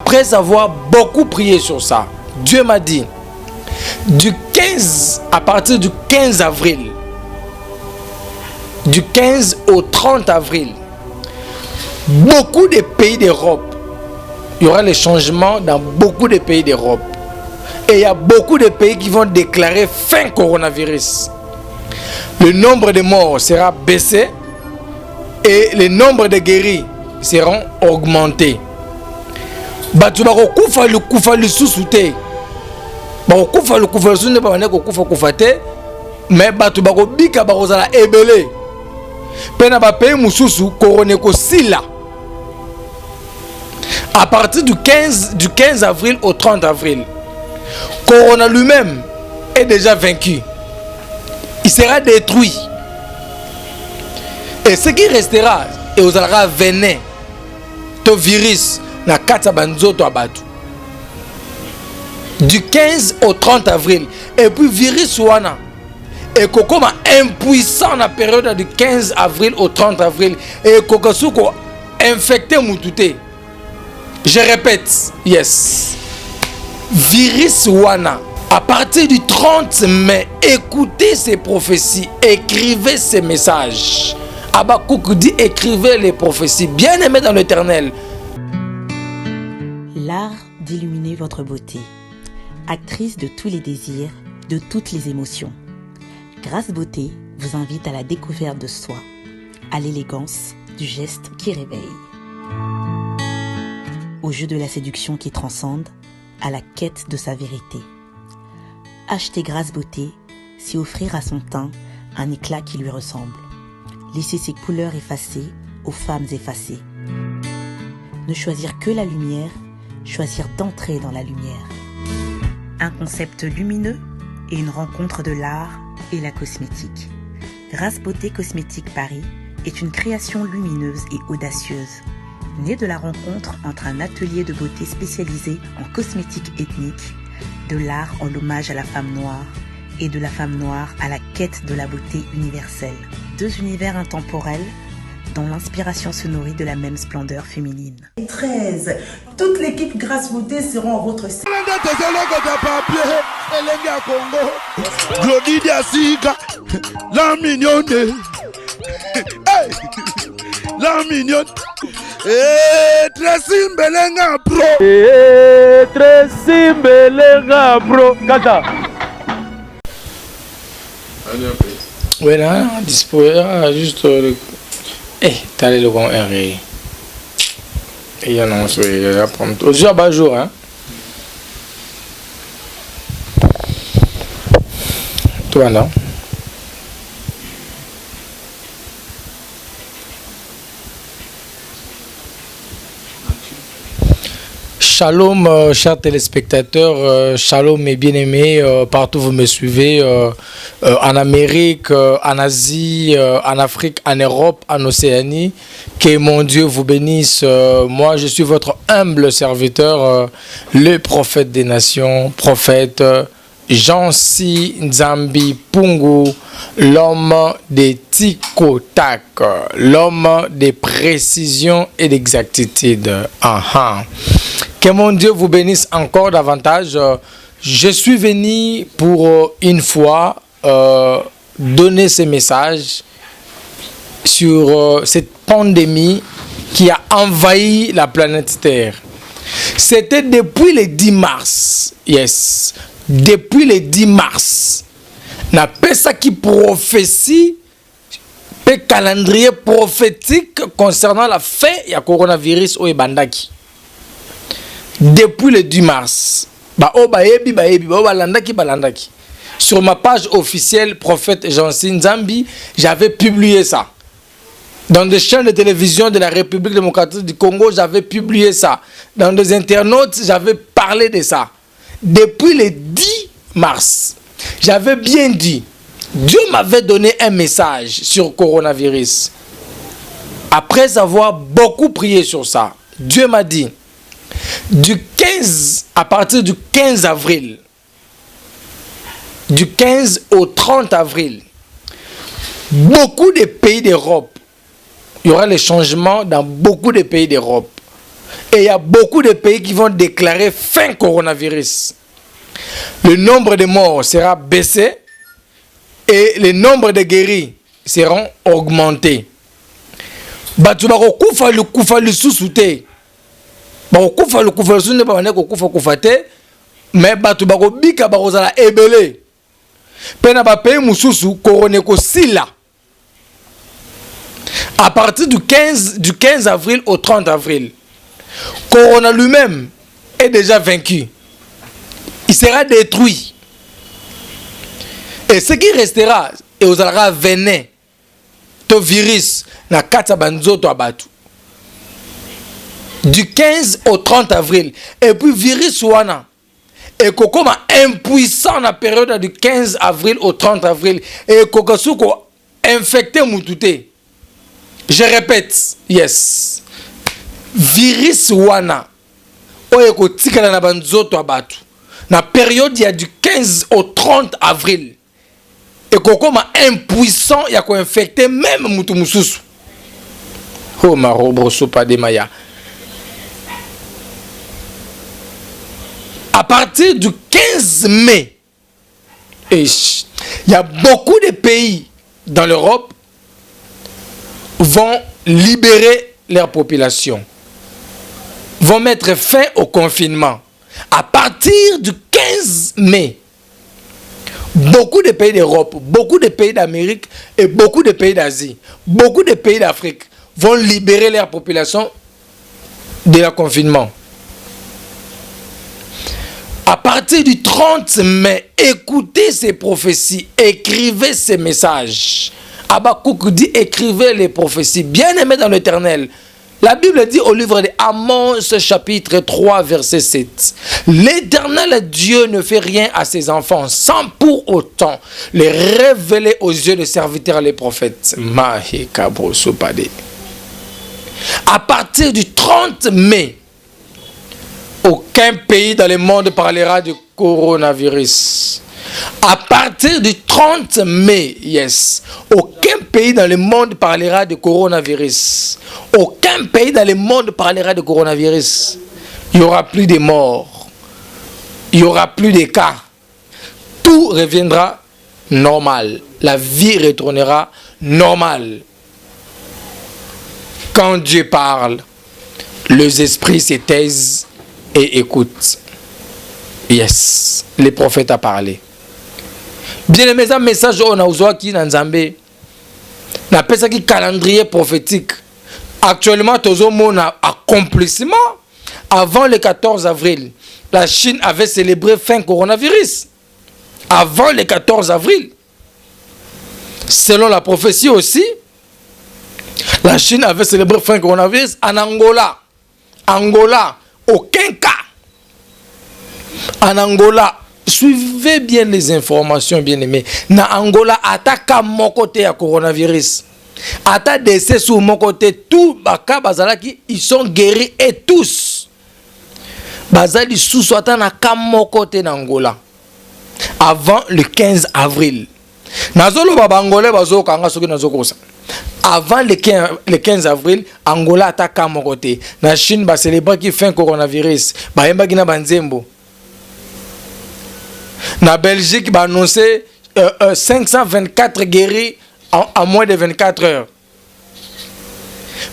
Après avoir beaucoup prié sur ça, Dieu m'a dit, à partir du 15 avril, du 15 au 30 avril, beaucoup de pays d'Europe, il y aura les changements dans beaucoup de pays d'Europe. Et il y a beaucoup de pays qui vont déclarer fin coronavirus. Le nombre de morts sera baissé et le nombre de guéris seront augmentés. Batu bakokufa lukufa lisusu te. Bakokufa lukufa lisusu ne ba kufa te. Mais batu bakobika bakozala ebele. Pena ba pays mususu koroneko sila. À partir du 15 avril au 30 avril, Corona lui-même est déjà vaincu. Il sera détruit. Et ce qui restera, et vous allez venin, to virus, na kata banzoto abatu. Du 15 au 30 avril. Et puis virus wana. Et koko ma impuissant na période du 15 avril au 30 avril. Et koko suko infecté mutute. Je répète, yes. Virus wana. À partir du 30 mai, écoutez ces prophéties, écrivez ces messages. Habakkuk dit écrivez les prophéties, bien aimés dans l'Éternel. L'art d'illuminer votre beauté. Actrice de tous les désirs, de toutes les émotions. Grâce Beauté vous invite à la découverte de soi, à l'élégance du geste qui réveille. Au jeu de la séduction qui transcende, à la quête de sa vérité. Acheter Grâce Beauté, c'est offrir à son teint un éclat qui lui ressemble. Laisser ses couleurs effacées aux femmes effacées. Ne choisir que la lumière, choisir d'entrer dans la lumière. Un concept lumineux et une rencontre de l'art et la cosmétique. Grâce Beauté Cosmétique Paris est une création lumineuse et audacieuse, née de la rencontre entre un atelier de beauté spécialisé en cosmétique ethnique, de l'art en hommage à la femme noire et de la femme noire à la quête de la beauté universelle. Deux univers intemporels dont l'inspiration se nourrit de la même splendeur féminine. 13. Toute l'équipe Grâce Beauté seront en votre sein. La mignonne. La mignonne. Tracy Mbelenga Pro. Tracy Mbelenga Pro. Kata. Oui, là, dispo, juste. T'as le bon R. Et il y en a un sur le prendre. Aujourd'hui, à bas jour, hein. Toi, non? Shalom, chers téléspectateurs, shalom mes bien-aimés, partout vous me suivez, en Amérique, en Asie, en Afrique, en Europe, en Océanie. Que mon Dieu vous bénisse. Moi, je suis votre humble serviteur, le prophète des nations, prophète Jean-Si Nzambi Pungu, l'homme des tic-tac, l'homme des précisions et d'exactitude. Que mon Dieu vous bénisse encore davantage. Je suis venu pour une fois donner ce message sur cette pandémie qui a envahi la planète Terre. C'était depuis le 10 mars. Yes. Depuis le 10 mars. Na pesa qui prophétie, le calendrier prophétique concernant la fin du coronavirus au Ebandaki. Depuis le 10 mars. Sur ma page officielle, prophète Jean-Si Nzambi, j'avais publié ça. Dans des chaînes de télévision de la République démocratique du Congo, j'avais publié ça. Dans des internautes, j'avais parlé de ça. Depuis le 10 mars, j'avais bien dit, Dieu m'avait donné un message sur le coronavirus. Après avoir beaucoup prié sur ça, Dieu m'a dit, à partir du 15 avril, du 15 au 30 avril, beaucoup de pays d'Europe, il y aura les changements dans beaucoup de pays d'Europe. Et il y a beaucoup de pays qui vont déclarer fin coronavirus. Le nombre de morts sera baissé et le nombre de guéris seront augmentés. Batu bako kufa lisusu te. Bako kufa lisusu ne ba ko kufa te, mais batu bako bika bako zala ebele. Pena ba pays mususu korone ko sila. À partir du 15 avril au 30 avril, Corona lui-même est déjà vaincu. Il sera détruit. Et ce qui restera, et vous allez venir, to virus, na kata banzoto abatu. Du 15 au 30 avril. Et puis virus wana. Et comme impuissant dans la période du 15 avril au 30 avril. Et kokasuko infecté moutouté. Je répète, yes. Virus wana. Oye ko tikala na banzoto abatu. Na période il y a du 15 au 30 avril. Et kokoma impuissant ya ko infecter même mutu mususu. Oh marobro sopa de maya. À partir du 15 mai, il y a beaucoup de pays dans l'Europe vont libérer leur population, vont mettre fin au confinement. À partir du 15 mai, beaucoup de pays d'Europe, beaucoup de pays d'Amérique et beaucoup de pays d'Asie, beaucoup de pays d'Afrique vont libérer leur population de leur confinement. À partir du 30 mai, écoutez ces prophéties, écrivez ces messages. Habakkuk dit écrivez les prophéties. Bien-aimés dans l'Éternel, la Bible dit au livre de Amos, chapitre 3, verset 7. L'Éternel Dieu ne fait rien à ses enfants sans pour autant les révéler aux yeux des serviteurs les prophètes. À partir du 30 mai, aucun pays dans le monde parlera du coronavirus. À partir du 30 mai, yes, aucun pays dans le monde parlera de coronavirus. Aucun pays dans le monde parlera de coronavirus. Il n'y aura plus de morts. Il n'y aura plus de cas. Tout reviendra normal. La vie retournera normale. Quand Dieu parle, les esprits se taisent et écoutent. Yes, les prophètes ont parlé. Bien aimé, un message on a aujourd'hui dans Nzambé. Na pesa qui calendrier prophétique. Actuellement, tous mon accomplissement avant le 14 avril. La Chine avait célébré fin coronavirus. Avant le 14 avril. Selon la prophétie aussi, la Chine avait célébré fin coronavirus en Angola. Angola, aucun cas. En Angola, suivez bien les informations, bien aimés. Na Angola, attaque mon côté à coronavirus. Attaque décès sur mon côté. Tout baka bazalaki, ils sont guéris et tous. Bazali sous soit na mon côté d'Angola. Avant le 15 avril. Nazolo baba angolais bazo kanga soki nazoko sa. Avant le 15 avril, Angola attaque mon côté. Na Chine ba célébrer qui fin coronavirus. Ba yemba gina banzembo. Na Belgique va annoncer 524 guéris en moins de 24 heures.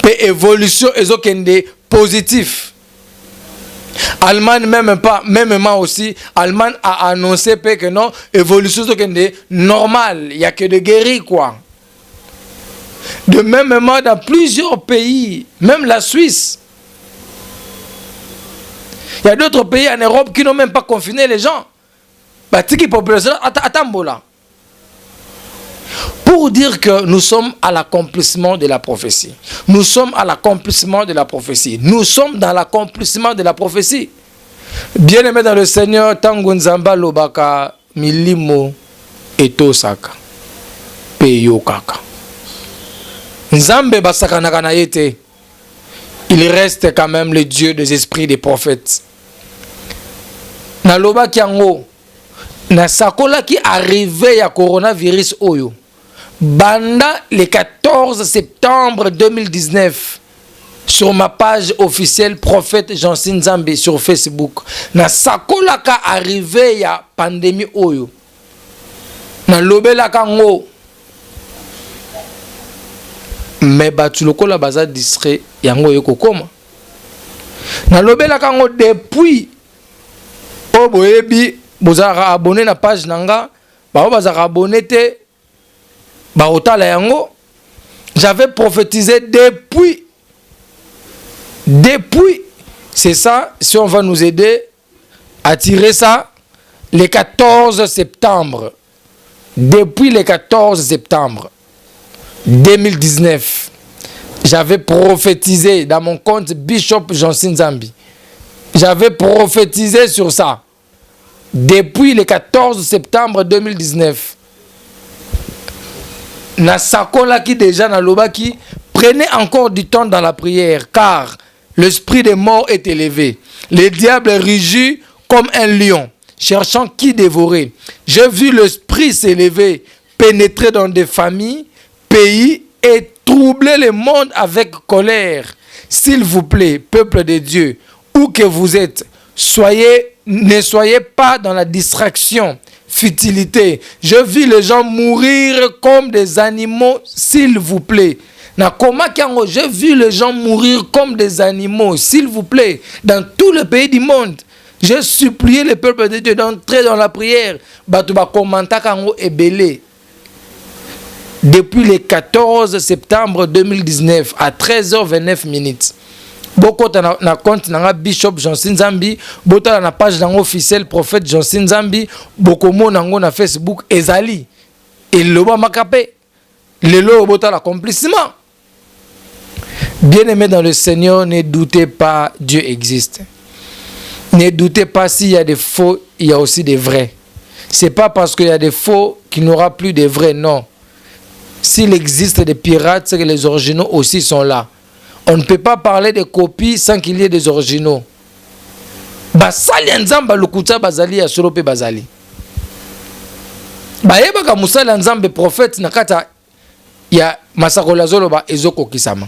Puis évolution est positif. Allemagne même aussi, Allemagne a annoncé que non, évolution est normale. Il n'y a que de guéris quoi. De même dans plusieurs pays, même la Suisse. Il y a d'autres pays en Europe qui n'ont même pas confiné les gens. Pour dire que nous sommes à l'accomplissement de la prophétie. Nous sommes à l'accomplissement de la prophétie. Nous sommes dans l'accomplissement de la prophétie. Bien-aimé dans le Seigneur, Tango Nzamba Lobaka, Milimo Etosaka, Peyo Kaka. Nzambe Basaka Nakanayete, il reste quand même le Dieu des esprits des prophètes. Naloba Kiango. Na sakola qui arrivait à coronavirus oyo banda le 14 septembre 2019 sur ma page officielle Prophète Jansi Nzambi sur Facebook. Na sakolaka arrivé ya pandémie oyo. Na lobelaka ngo. Mais batu lokola baza distrait yango yeko koma. Na lobelaka ngo depuis oboyebi bozara abonné na page nanga, ba bazara abonné te ba otala yango. J'avais prophétisé depuis, c'est ça, si on va nous aider à tirer ça, le 14 septembre, depuis le 14 septembre 2019, j'avais prophétisé dans mon compte Bishop Jansi Nzambi. J'avais prophétisé sur ça, depuis le 14 septembre 2019. Na sakola qui déjà na loba qui prenez encore du temps dans la prière car l'esprit des morts est élevé. Le diable rugit comme un lion cherchant qui dévorer. J'ai vu l'esprit s'élever, pénétrer dans des familles, pays et troubler le monde avec colère. S'il vous plaît, peuple de Dieu, où que vous êtes, ne soyez pas dans la distraction. Futilité. Je vis les gens mourir comme des animaux, s'il vous plaît. J'ai vu les gens mourir comme des animaux, s'il vous plaît, dans tout le pays du monde. J'ai supplié le peuple de Dieu d'entrer dans la prière. Depuis le 14 septembre 2019 à 13h29. Boko na compte na Bishop Jansi Nzambi, bota na page na officiel Prophète Jansi Nzambi, boko mo nango na Facebook ezali. Et loba makape. Lelo bota l'accomplissement. Bien-aimés dans le Seigneur, ne doutez pas, Dieu existe. Ne doutez pas s'il y a des faux, il y a aussi des vrais. C'est pas parce qu'il y a des faux qu'il n'y aura plus de vrais, non. S'il existe des pirates, c'est que les originaux aussi sont là. On ne peut pas parler de copies sans qu'il y ait des originaux. Basali nzamba lukuta bazali ya solope bazali. Bayeba ka musala nzambe prophète nakata ya masakola zoloba ezoko kisama.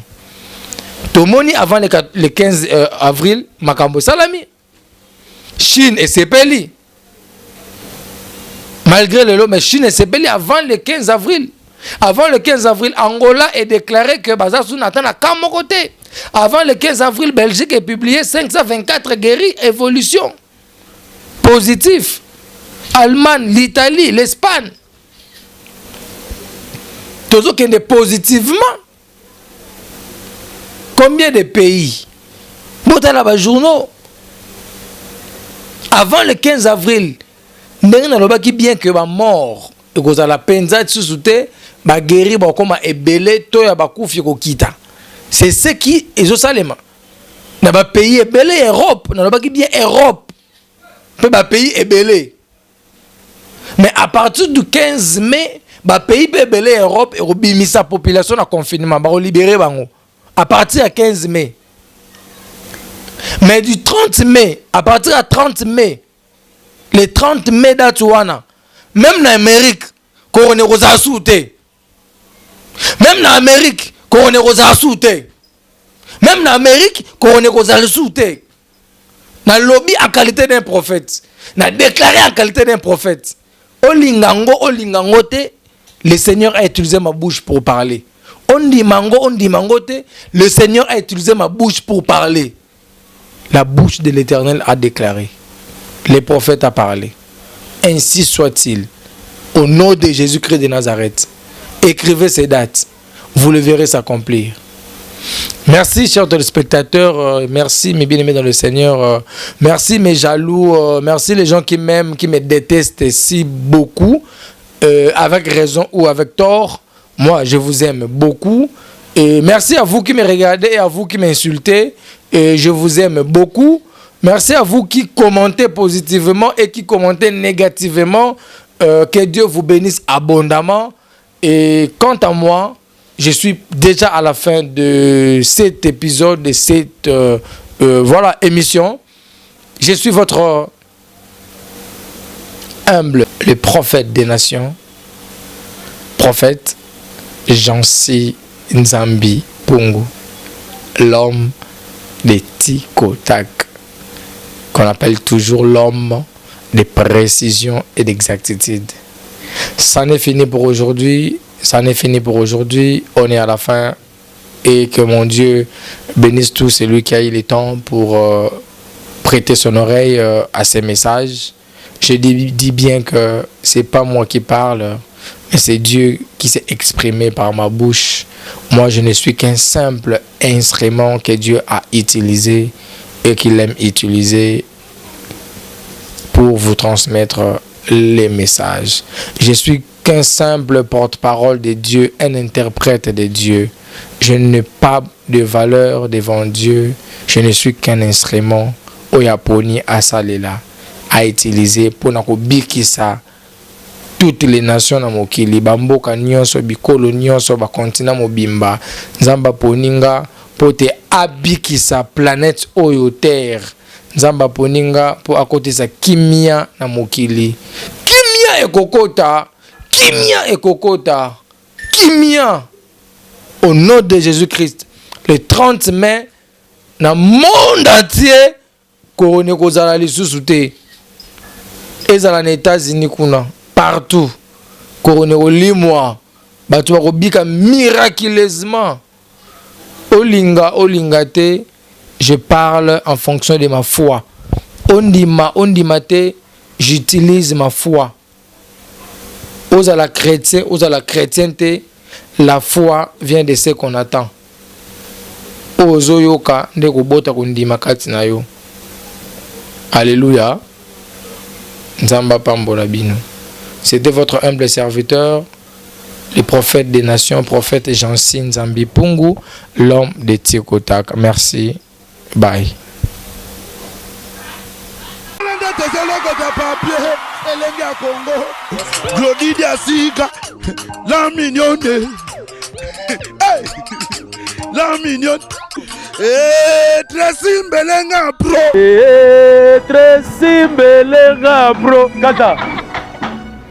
Tomoni avant le 15 avril makambo salami. Chine et sepeli. Malgré le lot mais Chine et sepeli avant le 15 avril. Avant le 15 avril, Angola est déclaré que Bazassou n'attend à mon côté. Avant le 15 avril, Belgique est publié 524 guéris, évolution. Positif. Allemagne, l'Italie, l'Espagne. Tous qui est positivement. Combien de pays? Botala journaux. Avant le 15 avril, n'a qui bien que mort. Et que la penza sous-souté. Ba guéri ba koma ebele to ya ba kufi ko kita. C'est ce qui est au Salem. Na ba pays ebele Europe, na ba ki bien Europe. Pe ba pays ebele. Mais à partir du 15 mai, ba pays ebele Europe et obimisa population na confinement ba libérer bango. À partir du 15 mai. Mais du 30 mai, à partir du 30 mai, le 30 mai d'Atuana, même en Amérique, qu'on est aux assoutés. Même en Amérique, qu'on est aux assoutés. Même en Amérique, qu'on est aux assoutés. Na lobby en qualité d'un prophète. Na déclaré en qualité d'un prophète. Olingango te, le Seigneur a utilisé ma bouche pour parler. On dit mango te, le Seigneur a utilisé ma bouche pour parler. La bouche de l'Éternel a déclaré. Le prophète a parlé. Ainsi soit-il. Au nom de Jésus-Christ de Nazareth. Écrivez ces dates. Vous le verrez s'accomplir. Merci, chers téléspectateurs. Merci, mes bien-aimés dans le Seigneur. Merci, mes jaloux. Merci, les gens qui m'aiment, qui me détestent si beaucoup. Avec raison ou avec tort. Moi, je vous aime beaucoup. Et merci à vous qui me regardez et à vous qui m'insultez. Et je vous aime beaucoup. Merci à vous qui commentez positivement et qui commentez négativement. Que Dieu vous bénisse abondamment. Et quant à moi, je suis déjà à la fin de cet épisode, de cette émission. Je suis votre humble, le prophète des nations, prophète Jansi Nzambi Pungu. l'homme de tic-au-tac, qu'on appelle toujours l'homme de précision et d'exactitude. Ça n'est fini pour aujourd'hui. Ça n'est fini pour aujourd'hui. On est à la fin. Et que mon Dieu bénisse tout celui qui a eu le temps pour prêter son oreille à ces messages. Je dis bien que c'est pas moi qui parle, mais c'est Dieu qui s'est exprimé par ma bouche. Moi, je ne suis qu'un simple instrument que Dieu a utilisé et qu'il aime utiliser pour vous transmettre les messages. Je suis qu'un simple porte-parole de Dieu, un interprète de Dieu. Je n'ai pas de valeur devant Dieu. Je ne suis qu'un instrument au Yaponi asalela à utiliser pour nakobikisa toutes les nations na mokili bamboka nyonso bikolo nyonso ba continent mobimba nzamba poninga pote abikisa planète oyo terre nzamba poninga po akotisa kimia na mokili kimia au nom de Jésus-Christ le 30 mai na monde entier korone kozala lisusu te ezala na États-Unis kuna partout korone olimwa bato bakobika miraculeusement olinga te. Je parle en fonction de ma foi. Ondima te, j'utilise ma foi. Aux chrétienté, la foi vient de ce qu'on attend. Ozoyoka ndeko bota kundima kati na yo. Alléluia. Nzamba pambola bino. C'était votre humble serviteur, le prophète des nations, prophète Jansi Nzambi Pungu, l'homme de Tic-au-tac. Merci. Bye. Glodidia Sika, la mignonne. Hey, la mignonne. Tracy Mbelenga bro. Tracy Mbelenga bro. Kata.